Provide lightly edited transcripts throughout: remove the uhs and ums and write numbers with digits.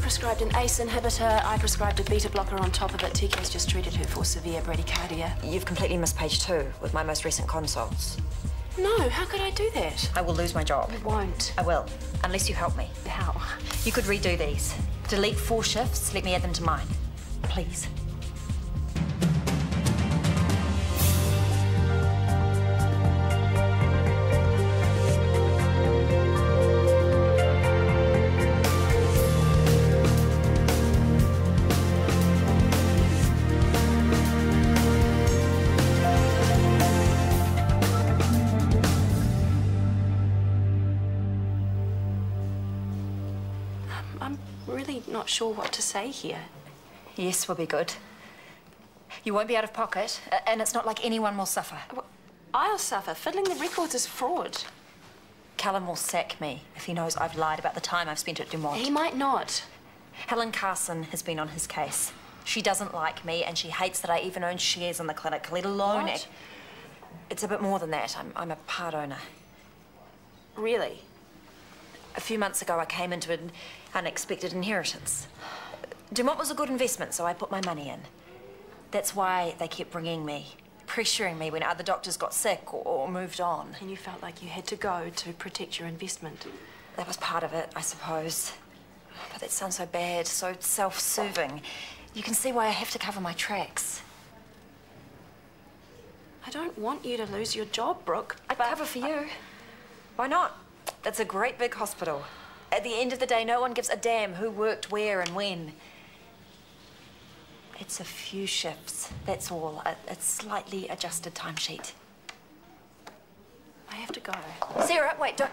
prescribed an ACE inhibitor. I prescribed a beta blocker on top of it. TK's just treated her for severe bradycardia. You've completely missed page 2 with my most recent consults. No, how could I do that? I will lose my job. I won't. I will, unless you help me. How? You could redo these. Delete 4 shifts, let me add them to mine. Please. I'm really not sure what to say here. Yes, will be good. You won't be out of pocket, and it's not like anyone will suffer. Well, I'll suffer. Fiddling the records is fraud. Callum will sack me if he knows I've lied about the time I've spent at Dumont. He might not. Helen Carson has been on his case. She doesn't like me, and she hates that I even own shares in the clinic, let alone... What? It's a bit more than that. I'm a part owner. Really? A few months ago, I came into an unexpected inheritance. Dumont was a good investment, so I put my money in. That's why they kept bringing me, pressuring me when other doctors got sick or moved on. And you felt like you had to go to protect your investment. That was part of it, I suppose. But that sounds so bad, so self-serving. You can see why I have to cover my tracks. I don't want you to lose your job, Brooke. I'd cover for you. Why not? It's a great big hospital. At the end of the day, no one gives a damn who worked where and when. It's a few shifts, that's all. A slightly adjusted timesheet. I have to go. Sarah, wait, don't...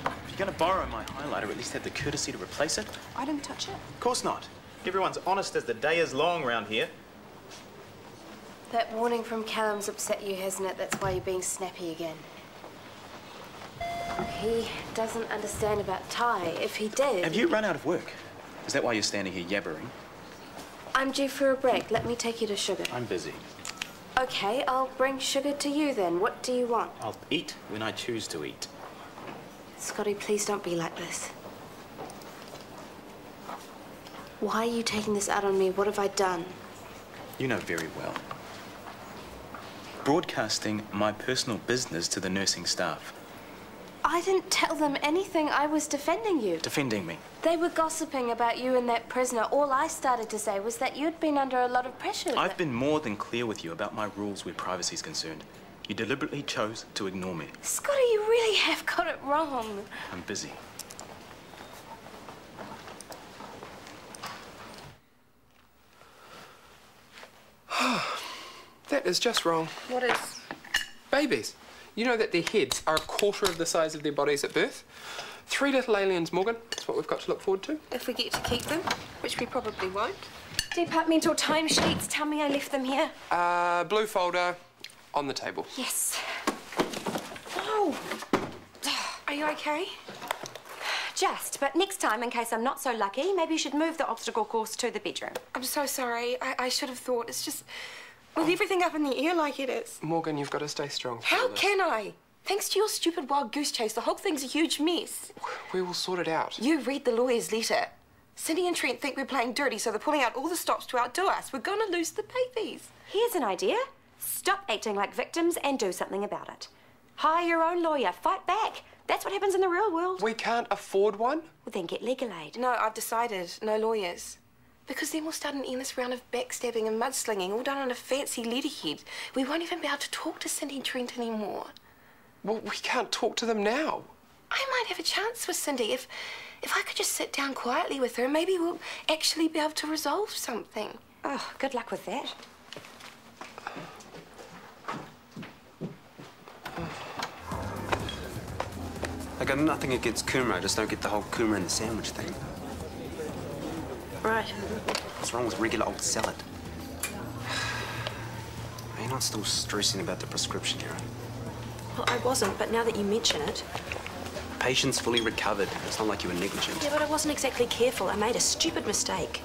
If you're going to borrow my highlighter, at least have the courtesy to replace it. I didn't touch it. Of course not. Everyone's honest as the day is long round here. That warning from Callum's upset you, hasn't it? That's why you're being snappy again. He doesn't understand about Thai. If he did... Have you run out of work? Is that why you're standing here yabbering? I'm due for a break. Let me take you to Sugar. I'm busy. Okay, I'll bring Sugar to you then. What do you want? I'll eat when I choose to eat. Scotty, please don't be like this. Why are you taking this out on me? What have I done? You know very well. Broadcasting my personal business to the nursing staff. I didn't tell them anything. I was defending you. Defending me. They were gossiping about you and that prisoner. All I started to say was that you'd been under a lot of pressure. I've been more than clear with you about my rules where privacy is concerned. You deliberately chose to ignore me. Scotty, you really have got it wrong. I'm busy. That is just wrong. What is? Babies. You know that their heads are a quarter of the size of their bodies at birth? 3 little aliens, Morgan. That's what we've got to look forward to. If we get to keep them, which we probably won't. Departmental timesheets. Tell me I left them here. Blue folder on the table. Yes. Oh. Are you okay? Just, but next time, in case I'm not so lucky, maybe you should move the obstacle course to the bedroom. I'm so sorry. I should have thought. It's just... with everything up in the air like it is. Morgan, you've got to stay strong. How can I? Thanks to your stupid wild goose chase, the whole thing's a huge mess. We will sort it out. You read the lawyer's letter. Cindy and Trent think we're playing dirty, so they're pulling out all the stops to outdo us. We're gonna lose the babies. Here's an idea. Stop acting like victims and do something about it. Hire your own lawyer. Fight back. That's what happens in the real world. We can't afford one? Well, then get legal aid. No, I've decided. No lawyers. Because then we'll start an endless round of backstabbing and mudslinging, all done on a fancy letterhead. We won't even be able to talk to Cindy and Trent anymore. Well, we can't talk to them now. I might have a chance with Cindy. If I could just sit down quietly with her, maybe we'll actually be able to resolve something. Oh, good luck with that. I got nothing against Kumra, I just don't get the whole Kumra in the sandwich thing. Right. What's wrong with regular old salad? Are you not still stressing about the prescription error? Well, I wasn't, but now that you mention it... Patient's fully recovered. It's not like you were negligent. Yeah, but I wasn't exactly careful. I made a stupid mistake.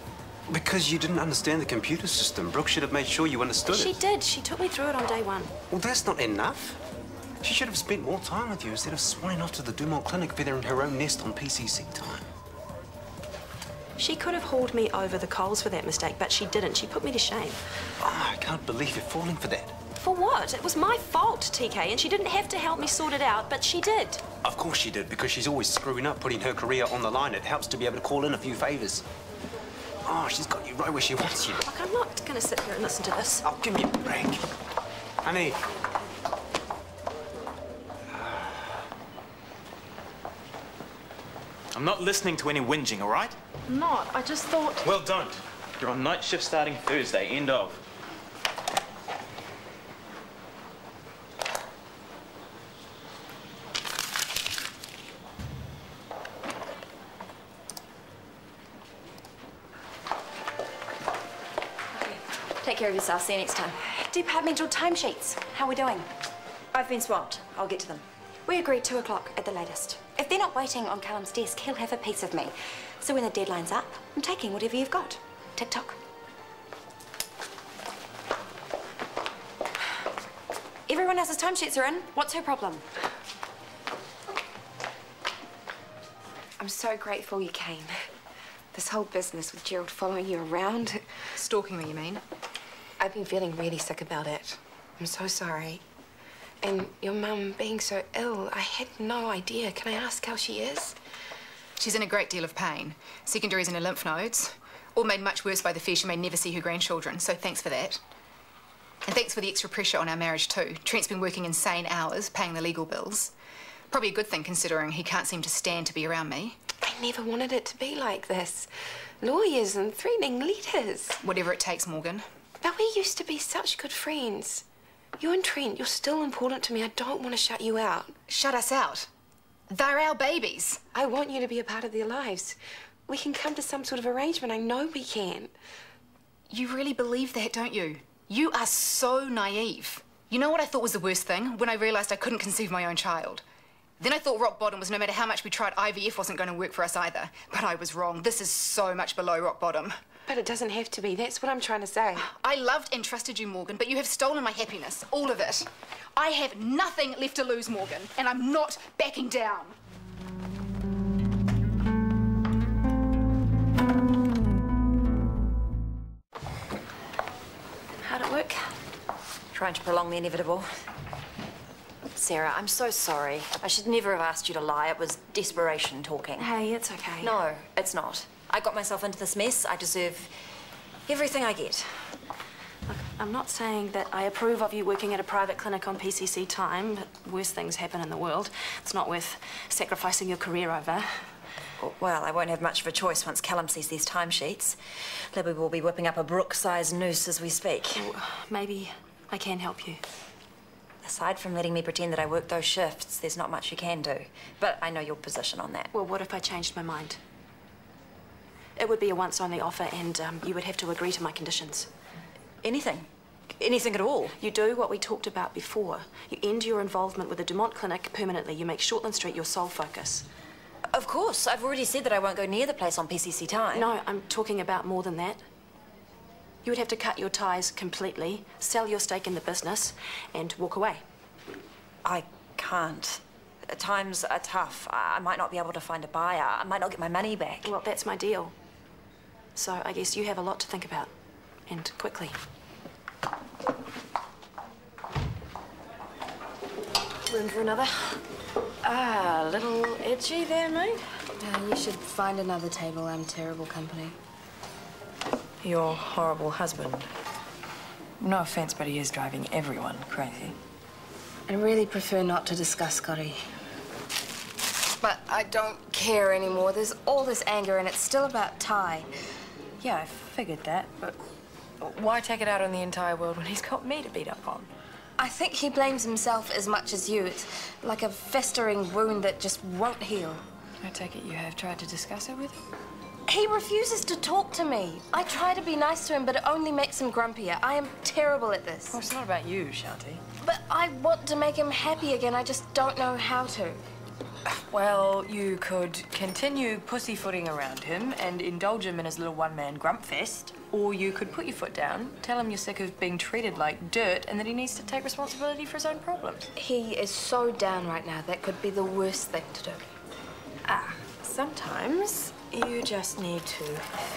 Because you didn't understand the computer system. Brooke should have made sure you understood She it. did. She took me through it on day 1. Well, that's not enough. She should have spent more time with you instead of swanning off to the Dumont Clinic feathering her own nest on PCC time. She could have hauled me over the coals for that mistake, but she didn't. She put me to shame. Oh, I can't believe you're falling for that. For what? It was my fault, TK, and she didn't have to help me sort it out, but she did. Of course she did, because she's always screwing up, putting her career on the line. It helps to be able to call in a few favours. Oh, she's got you right where she wants you. Look, I'm not going to sit here and listen to this. Oh, give me a break. Honey. I'm not listening to any whinging, all right? I'm not. I just thought... Well, don't. You're on night shift starting Thursday, end of. Take care of yourself. See you next time. Departmental timesheets. How are we doing? I've been swamped. I'll get to them. We agreed 2 o'clock at the latest. If they're not waiting on Callum's desk, he'll have a piece of me. So when the deadline's up, I'm taking whatever you've got. Tick-tock. Everyone else's timesheets are in. What's her problem? I'm so grateful you came. This whole business with Gerald following you around. Stalking me, you mean? I've been feeling really sick about it. I'm so sorry. And your mum being so ill, I had no idea. Can I ask how she is? She's in a great deal of pain. Secondaries in her lymph nodes. All made much worse by the fear she may never see her grandchildren, so thanks for that. And thanks for the extra pressure on our marriage too. Trent's been working insane hours, paying the legal bills. Probably a good thing considering he can't seem to stand to be around me. I never wanted it to be like this. Lawyers and threatening letters. Whatever it takes, Morgan. But we used to be such good friends. You and Trent, you're still important to me. I don't want to shut you out. Shut us out. They're our babies. I want you to be a part of their lives. We can come to some sort of arrangement. I know we can. You really believe that, don't you? You are so naive. You know what I thought was the worst thing? When I realised I couldn't conceive my own child. Then I thought rock bottom was no matter how much we tried, IVF wasn't going to work for us either. But I was wrong. This is so much below rock bottom. But it doesn't have to be. That's what I'm trying to say. I loved and trusted you, Morgan, but you have stolen my happiness. All of it. I have nothing left to lose, Morgan, and I'm not backing down. How'd it work? Trying to prolong the inevitable. Sarah, I'm so sorry. I should never have asked you to lie. It was desperation talking. Hey, it's okay. No, it's not. I got myself into this mess. I deserve everything I get. Look, I'm not saying that I approve of you working at a private clinic on PCC time. Worse things happen in the world. It's not worth sacrificing your career over. Well, I won't have much of a choice once Callum sees these timesheets. Libby will be whipping up a Brooke-sized noose as we speak. Well, maybe I can help you. Aside from letting me pretend that I work those shifts, there's not much you can do. But I know your position on that. Well, what if I changed my mind? It would be a once-only offer, and you would have to agree to my conditions. Anything. Anything at all. You do what we talked about before. You end your involvement with the Dumont Clinic permanently. You make Shortland Street your sole focus. Of course. I've already said that I won't go near the place on PCC time. No, I'm talking about more than that. You would have to cut your ties completely, sell your stake in the business, and walk away. I can't. Times are tough. I might not be able to find a buyer. I might not get my money back. Well, that's my deal. So I guess you have a lot to think about, and quickly. Room for another? Ah, a little itchy there, mate. You should find another table. I'm terrible company. Your horrible husband. No offense, but he is driving everyone crazy. I really prefer not to discuss Scotty. But I don't care anymore. There's all this anger, and it's still about Ty. Yeah, I figured that, but why take it out on the entire world when he's got me to beat up on? I think he blames himself as much as you. It's like a festering wound that just won't heal. I take it you have tried to discuss it with him? He refuses to talk to me. I try to be nice to him, but it only makes him grumpier. I am terrible at this. Well, it's not about you, Shanti. But I want to make him happy again. I just don't know how to. Well, you could continue pussyfooting around him and indulge him in his little one-man grump fest, or you could put your foot down, tell him you're sick of being treated like dirt and that he needs to take responsibility for his own problems. He is so down right now, that could be the worst thing to do. Sometimes you just need to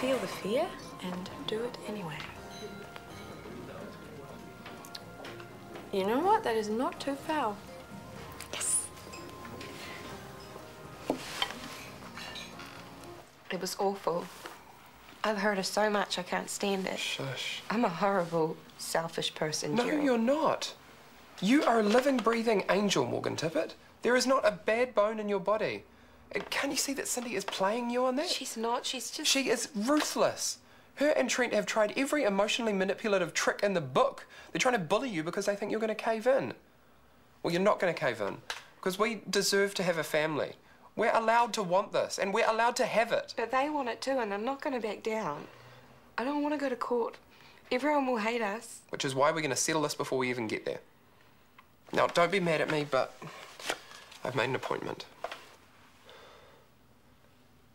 feel the fear and do it anyway. You know what? That is not too foul. Yes. It was awful. I've heard her so much I can't stand it. Shush. I'm a horrible, selfish person, No, Jerry. you're not. You are a living, breathing angel, Morgan Tippett. There is not a bad bone in your body. And can't you see that Cindy is playing you on that? She's not. She's just... She is ruthless. Her and Trent have tried every emotionally manipulative trick in the book. They're trying to bully you because they think you're going to cave in. Well, you're not going to cave in, because we deserve to have a family. We're allowed to want this, and we're allowed to have it. But they want it too, and I'm not going to back down. I don't want to go to court. Everyone will hate us. Which is why we're going to settle this before we even get there. Now, don't be mad at me, but I've made an appointment.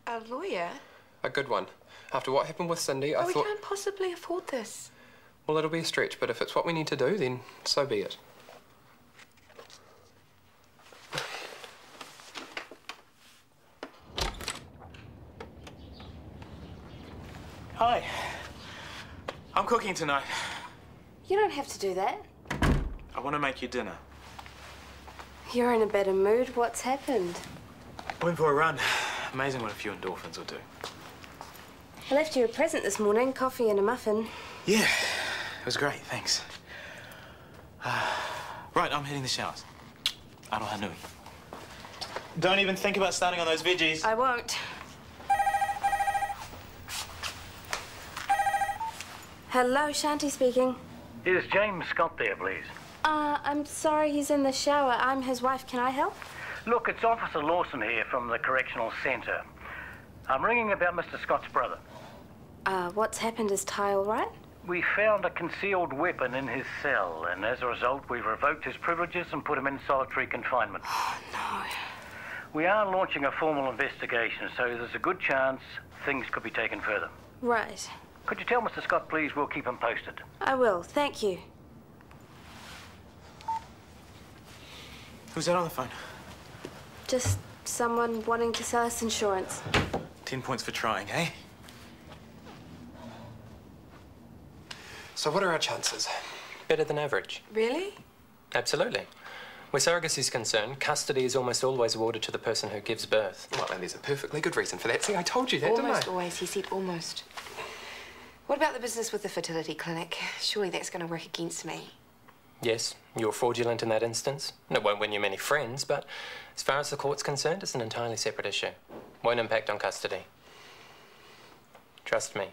A lawyer? A good one. After what happened with Cindy, I But thought... we can't possibly afford this. Well, it'll be a stretch, but if it's what we need to do, then so be it. Hi. I'm cooking tonight. You don't have to do that. I want to make you dinner. You're in a better mood. What's happened? Went for a run. Amazing what a few endorphins will do. I left you a present this morning, coffee and a muffin. Yeah, it was great, thanks. Right, I'm hitting the showers. Aloha nui. Don't even think about starting on those veggies. I won't. Hello, Shanti speaking. Is James Scott there, please? I'm sorry, he's in the shower. I'm his wife. Can I help? Look, it's Officer Lawson here from the Correctional Centre. I'm ringing about Mr. Scott's brother. What's happened? Is Ty all right? We found a concealed weapon in his cell, and as a result, we've revoked his privileges and put him in solitary confinement. Oh, no. We are launching a formal investigation, so there's a good chance things could be taken further. Right. Could you tell Mr. Scott, please? We'll keep him posted. I will. Thank you. Who's that on the phone? Just someone wanting to sell us insurance. 10 points for trying, eh? So what are our chances? Better than average. Really? Absolutely. Where surrogacy is concerned, custody is almost always awarded to the person who gives birth. Well, and there's a perfectly good reason for that. See, I told you that, didn't I? Almost always. He said almost. What about the business with the fertility clinic? Surely that's going to work against me. Yes, you're fraudulent in that instance. And it won't win you many friends, but as far as the court's concerned, it's an entirely separate issue. Won't impact on custody. Trust me,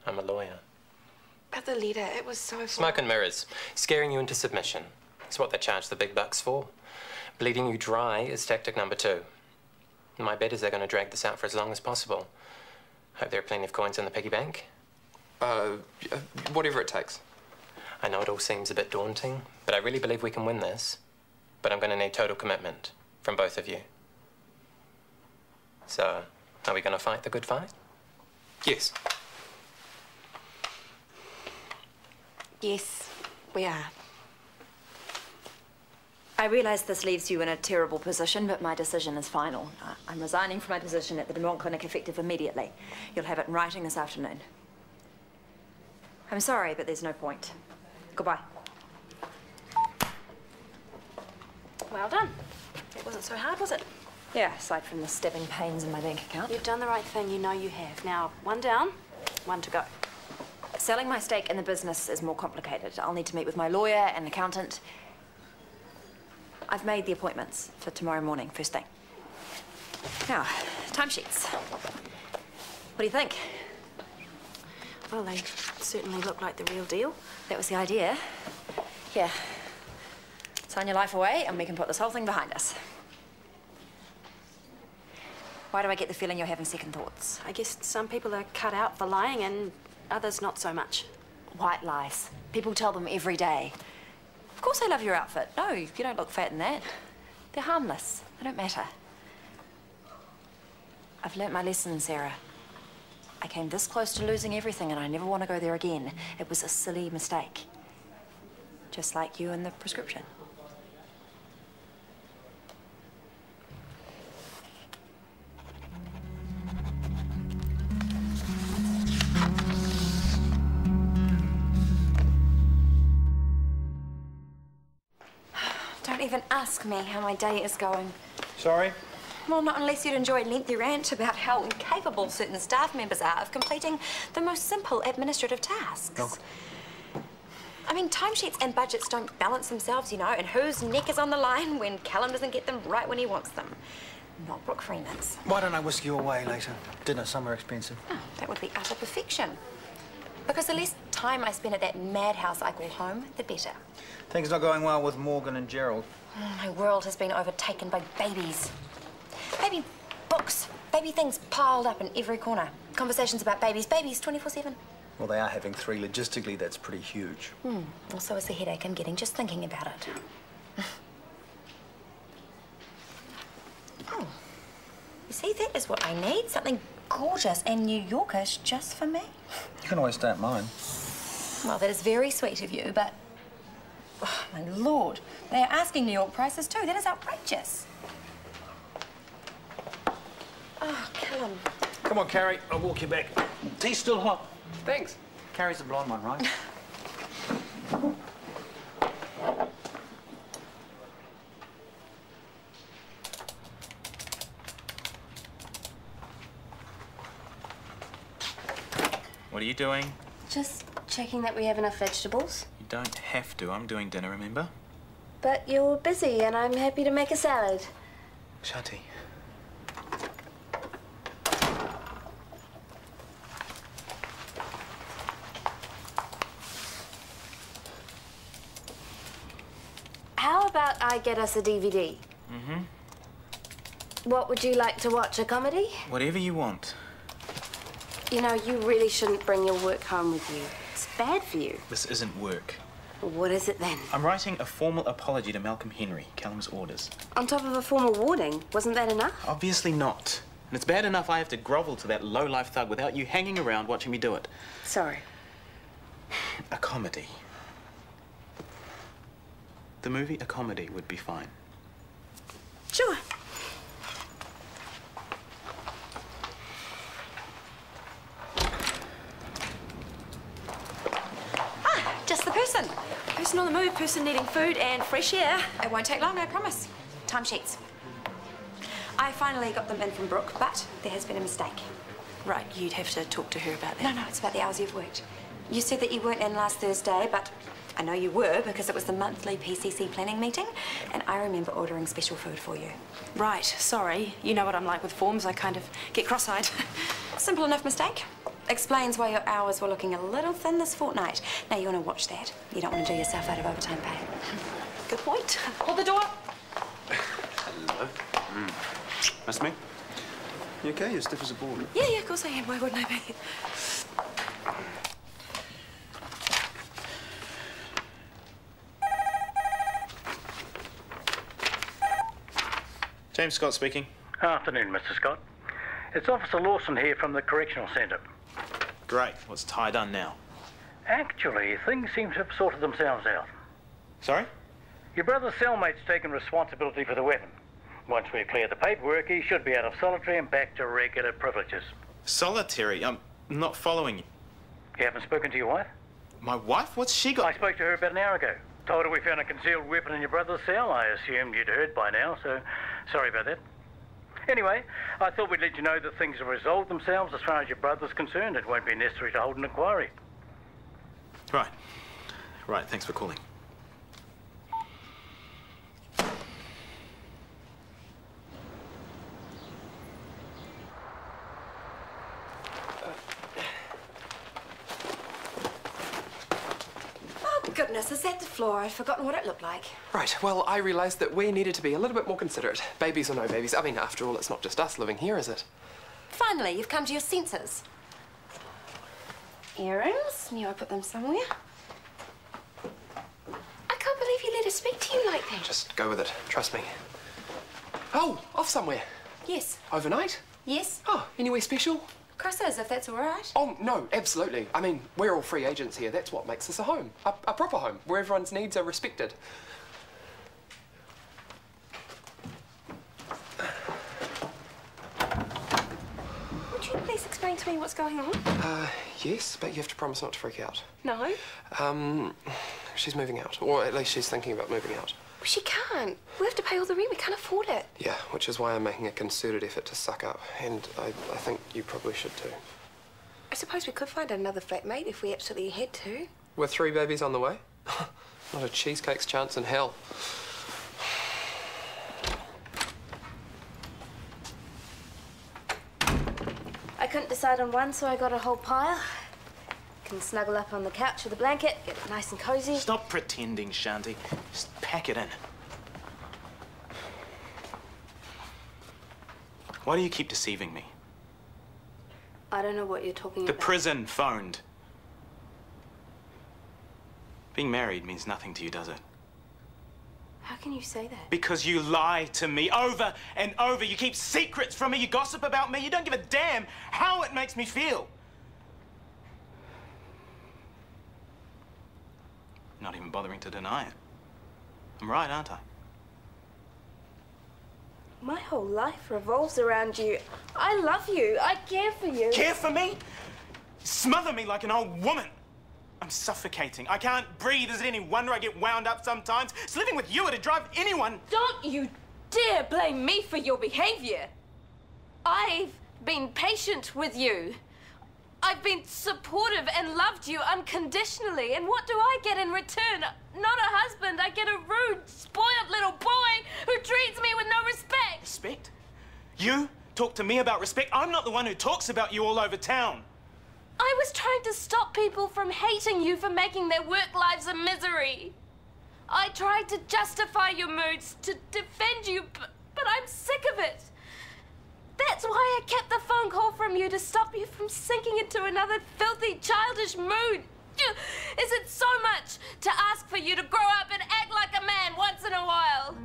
I'm a lawyer. About the letter, it was so... Smoke and mirrors. Scaring you into submission. It's what they charge the big bucks for. Bleeding you dry is tactic number 2. My bet is they're going to drag this out for as long as possible. Hope there are plenty of coins in the piggy bank. Whatever it takes. I know it all seems a bit daunting, but I really believe we can win this. But I'm going to need total commitment from both of you. So, are we going to fight the good fight? Yes. Yes, we are. I realise this leaves you in a terrible position, but my decision is final. I'm resigning from my position at the Demont Clinic effective immediately. You'll have it in writing this afternoon. I'm sorry, but there's no point. Goodbye. Well done. It wasn't so hard, was it? Yeah, aside from the stabbing pains in my bank account. You've done the right thing. You know you have. Now, one down, one to go. Selling my stake in the business is more complicated. I'll need to meet with my lawyer and accountant. I've made the appointments for tomorrow morning, first thing. Now, timesheets. What do you think? Well, they certainly look like the real deal. That was the idea. Here. Sign your life away and we can put this whole thing behind us. Why do I get the feeling you're having second thoughts? I guess some people are cut out for lying and others not so much. White lies. People tell them every day. Of course I love your outfit. No, you don't look fat in that. They're harmless. They don't matter. I've learnt my lesson, Sarah. I came this close to losing everything and I never want to go there again. It was a silly mistake. Just like you and the prescription. Don't even ask me how my day is going. Sorry? Well, not unless you'd enjoy a lengthy rant about how incapable certain staff members are of completing the most simple administrative tasks. Oh. I mean, timesheets and budgets don't balance themselves, you know, and whose neck is on the line when Callum doesn't get them right when he wants them? Not Brooke Freeman's. Why don't I whisk you away later? Dinner somewhere expensive. Oh, that would be utter perfection. Because the less time I spend at that madhouse I call home, the better. Things not going well with Morgan and Gerald. My world has been overtaken by babies. Baby books, baby things piled up in every corner. Conversations about babies, babies 24/7. Well, they are having 3. Logistically, that's pretty huge. Also, it's the headache I'm getting just thinking about it. Oh, you see, that is what I need. Something gorgeous and New Yorkish just for me. You can always stay at mine. Well, that is very sweet of you, but... Oh, my Lord. They are asking New York prices too. That is outrageous. Oh, Callum. Come on, Carrie. I'll walk you back. Tea's still hot. Thanks. Carrie's the blonde one, right? What are you doing? Just checking that we have enough vegetables. You don't have to. I'm doing dinner, remember? But you're busy and I'm happy to make a salad. Shati. How about I get us a DVD? What would you like to watch, a comedy? Whatever you want. You know, you really shouldn't bring your work home with you. It's bad for you. This isn't work. What is it then? I'm writing a formal apology to Malcolm Henry, Callum's orders. On top of a formal warning. Wasn't that enough? Obviously not. And it's bad enough I have to grovel to that low-life thug without you hanging around watching me do it. Sorry. A comedy. The movie A Comedy would be fine. Sure. Just the person. Person on the move, person needing food and fresh air. It won't take long, I promise. Timesheets. I finally got them in from Brooke, but there has been a mistake. Right, you'd have to talk to her about that. No, it's about the hours you've worked. You said that you weren't in last Thursday, but I know you were because it was the monthly PCC planning meeting, and I remember ordering special food for you. Right, sorry. You know what I'm like with forms. I kind of get cross-eyed. Simple enough mistake. Explains why your hours were looking a little thin this fortnight. Now you want to watch that. You don't want to do yourself out of overtime pay. Good point. Hold the door. Hello. That's me. You okay? You're stiff as a board. Yeah, of course I am. Why wouldn't I be? James Scott speaking. Afternoon, Mr. Scott. It's Officer Lawson here from the Correctional Centre. Great. What's Ty done now? Actually, things seem to have sorted themselves out. Sorry? Your brother's cellmate's taken responsibility for the weapon. Once we clear the paperwork, he should be out of solitary and back to regular privileges. Solitary? I'm not following you. You haven't spoken to your wife? My wife? What's she got? I spoke to her about an hour ago. Told her we found a concealed weapon in your brother's cell. I assumed you'd heard by now, so sorry about that. Anyway, I thought we'd let you know that things have resolved themselves as far as your brother's concerned. It won't be necessary to hold an inquiry. Right. Right, thanks for calling. Goodness, is that the floor? I'd forgotten what it looked like. Right, well, I realised that we needed to be a little bit more considerate. Babies or no babies. I mean, after all, it's not just us living here, is it? Finally, you've come to your senses. Earrings? Knew I put them somewhere. I can't believe you let her speak to you like that. Just go with it. Trust me. Oh, off somewhere. Yes. Overnight? Yes? Oh, anywhere special? Chris is, if that's all right. Oh, no, absolutely. I mean, we're all free agents here. That's what makes us a home. A proper home, where everyone's needs are respected. Would you please explain to me what's going on? Yes, but you have to promise not to freak out. No. She's moving out, or at least she's thinking about moving out. Well, she can't. We have to pay all the rent. We can't afford it. Yeah, which is why I'm making a concerted effort to suck up, and I think you probably should too. I suppose we could find another flatmate if we absolutely had to. With 3 babies on the way? Not a cheesecake's chance in hell. I couldn't decide on one, so I got a whole pile. Can snuggle up on the couch with a blanket, get nice and cozy. Stop pretending, Shanti. Just pack it in. Why do you keep deceiving me? I don't know what you're talking The about. prison phoned. Being married means nothing to you, does it? How can you say that? Because you lie to me over and over. You keep secrets from me. You gossip about me. You don't give a damn how it makes me feel. Not even bothering to deny it. I'm right, aren't I? My whole life revolves around you. I love you. I care for you. Care for me? Smother me like an old woman. I'm suffocating. I can't breathe. Is it any wonder I get wound up sometimes? It's living with you would drive anyone. Don't you dare blame me for your behavior. I've been patient with you. I've been supportive and loved you unconditionally. And what do I get in return? Not a husband. I get a rude, spoiled little boy who treats me with no respect. Respect? You talk to me about respect? I'm not the one who talks about you all over town. I was trying to stop people from hating you for making their work lives a misery. I tried to justify your moods, to defend you, but I'm sick of it. That's why I kept the phone call from you, to stop you from sinking into another filthy, childish mood. Is it so much to ask for you to grow up and act like a man once in a while?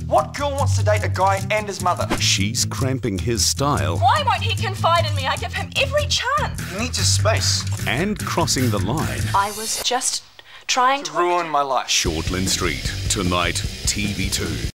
What girl wants to date a guy and his mother? She's cramping his style. Why won't he confide in me? I give him every chance. He needs his space. And crossing the line. I was just trying to ruin my life. Shortland Street, tonight, TV2.